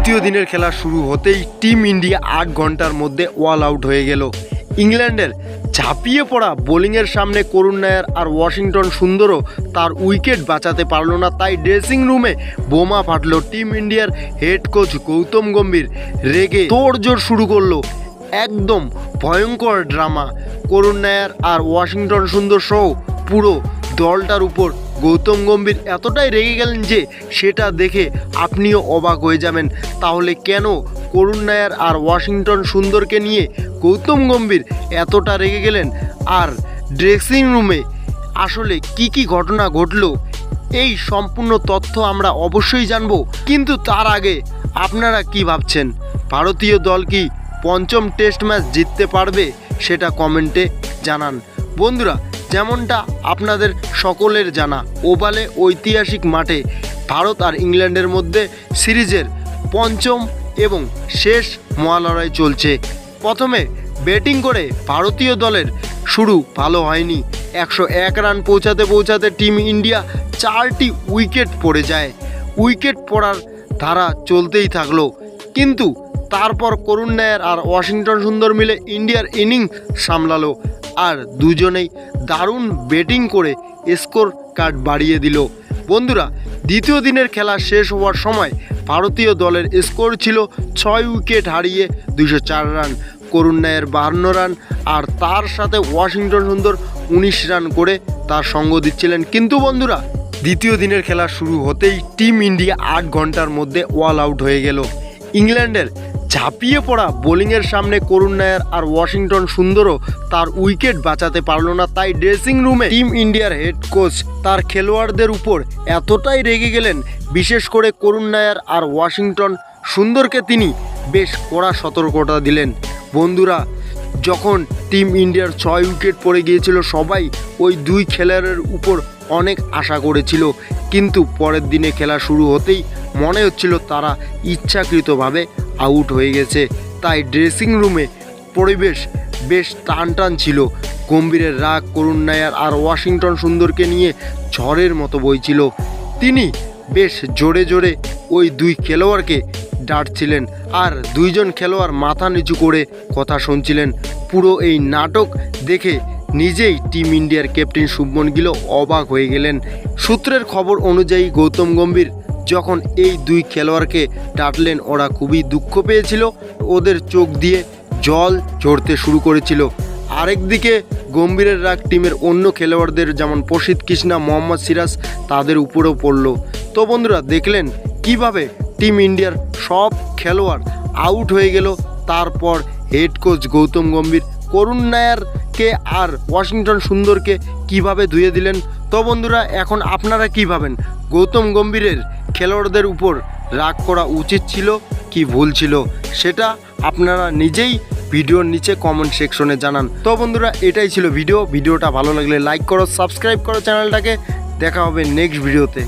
দ্বিতীয় দিনের খেলা শুরু হতেই টিম ইন্ডিয়া 8 ঘন্টার মধ্যে অল আউট হয়ে গেল। ইংল্যান্ডের ঝাঁপিয়ে পড়া বোলিংয়ের সামনে করুণ নায়ার আর ওয়াশিংটন সুন্দরও তার উইকেট বাঁচাতে পারল না। তাই ড্রেসিং রুমে বোমা ফাটল। টিম ইন্ডিয়ার হেড কোচ গৌতম গম্ভীর রেগে তোড়জোড় শুরু করলো। একদম ভয়ঙ্কর ড্রামা। করুণ নায়ার আর ওয়াশিংটন সুন্দর সহ পুরো দলটার উপর গৌতম গম্ভীর এতটাই রেগে গেলেন যে সেটা দেখে আপনিও অবাক হয়ে যাবেন। তাহলে কেন করুণ নায়ার আর ওয়াশিংটন সুন্দরকে নিয়ে গৌতম গম্ভীর এতটা রেগে গেলেন, আর ড্রেসিং রুমে আসলে কি ঘটনা ঘটলো, এই সম্পূর্ণ তথ্য আমরা অবশ্যই জানব। কিন্তু তার আগে আপনারা কি ভাবছেন, ভারতীয় দল কি পঞ্চম টেস্ট ম্যাচ জিততে পারবে? সেটা কমেন্টে জানান। বন্ধুরা, যেমনটা আপনাদের সকলের জানা, ওভালে ঐতিহাসিক মাঠে ভারত আর ইংল্যান্ডের মধ্যে সিরিজের পঞ্চম এবং শেষ মহালড়াই চলছে। প্রথমে ব্যাটিং করে ভারতীয় দলের শুরু ভালো হয়নি। 101 রান পৌঁছাতে টিম ইন্ডিয়া 4টি উইকেট পড়ে যায়। উইকেট পড়ার ধারা চলতেই থাকলো, কিন্তু তারপর করুণ নায়ার আর ওয়াশিংটন সুন্দর মিলে ইন্ডিয়ার ইনিংস সামলালো, আর দুজনেই দারুণ ব্যাটিং করে স্কোর কার্ড বাড়িয়ে দিল। বন্ধুরা, দ্বিতীয় দিনের খেলা শেষ হওয়ার সময় ভারতীয় দলের স্কোর ছিল 6 উইকেট হারিয়ে 204 রান, করুণ নায়ার 52 রান আর তার সাথে ওয়াশিংটন সুন্দর 19 রান করে তার সঙ্গ দিচ্ছিলেন। কিন্তু বন্ধুরা, দ্বিতীয় দিনের খেলা শুরু হতেই টিম ইন্ডিয়া 8 ঘন্টার মধ্যে অল আউট হয়ে গেল। ইংল্যান্ডের ঝাঁপিয়ে পড়া বোলিংয়ের সামনে করুণ নায়ার আর ওয়াশিংটন সুন্দরও তার উইকেট বাঁচাতে পারল না। তাই ড্রেসিং রুমে টিম ইন্ডিয়ার হেড কোচ তার খেলোয়াড়দের উপর এতটাই রেগে গেলেন, বিশেষ করে করুণ নায়ার আর ওয়াশিংটন সুন্দরকে তিনি বেশ কড়া সতর্কতা দিলেন। বন্ধুরা, যখন টিম ইন্ডিয়ার 6 উইকেট পড়ে গিয়েছিল, সবাই ওই দুই খেলোয়াড়ের উপর অনেক আশা করেছিল, কিন্তু পরের দিনে খেলা শুরু হতেই মনে হচ্ছিল তারা ইচ্ছাকৃতভাবে আউট হয়ে গেছে। তাই ড্রেসিং রুমে পরিবেশ বেশ টান ছিল। গম্ভীরের রাগ করুণ নায়ার আর ওয়াশিংটন সুন্দরকে নিয়ে ঝড়ের মতো বইছিল। তিনি বেশ জোরে ওই দুই খেলোয়াড়কে ডাঁটছিলেন, আর দুইজন খেলোয়াড় মাথা নিচু করে কথা শুনছিলেন। পুরো এই নাটক দেখে নিজেই টিম ইন্ডিয়ার ক্যাপ্টেন শুভমন গিল অবাক হয়ে গেলেন। সূত্রের খবর অনুযায়ী গৌতম গম্ভীর যখন এই দুই খেলোয়াড়কে ডাঁটলেন, ওরা খুবই দুঃখ পেয়েছিল, ওদের চোখ দিয়ে জল ঝরতে শুরু করেছিল। আরেকদিকে গম্ভীরের রাগ টিমের অন্য খেলোয়াড়দের যেমন প্রসিদ্ধ কৃষ্ণা, মোহাম্মদ সিরাজ তাদের উপরেও পড়ল। তো বন্ধুরা, দেখলেন কিভাবে টিম ইন্ডিয়ার সব খেলোয়াড় আউট হয়ে গেল। তারপর হেড কোচ গৌতম গম্ভীর করুণ নায়ারকে আর ওয়াশিংটন সুন্দরকে কিভাবে ধুয়ে দিলেন। তো বন্ধুরা, এখন আপনারা কি ভাবেন, গৌতম গম্ভীরের খেলোয়াড়দের উপর রাগ করা উচিত ছিল কি ভুল ছিল, সেটা আপনারা নিজেই ভিডিওর নিচে কমেন্ট সেকশনে জানান। তো বন্ধুরা, এটাই ছিল ভিডিওটা ভালো লাগলে লাইক করো, সাবস্ক্রাইব করো চ্যানেলটাকে। দেখা হবে নেক্সট ভিডিওতে।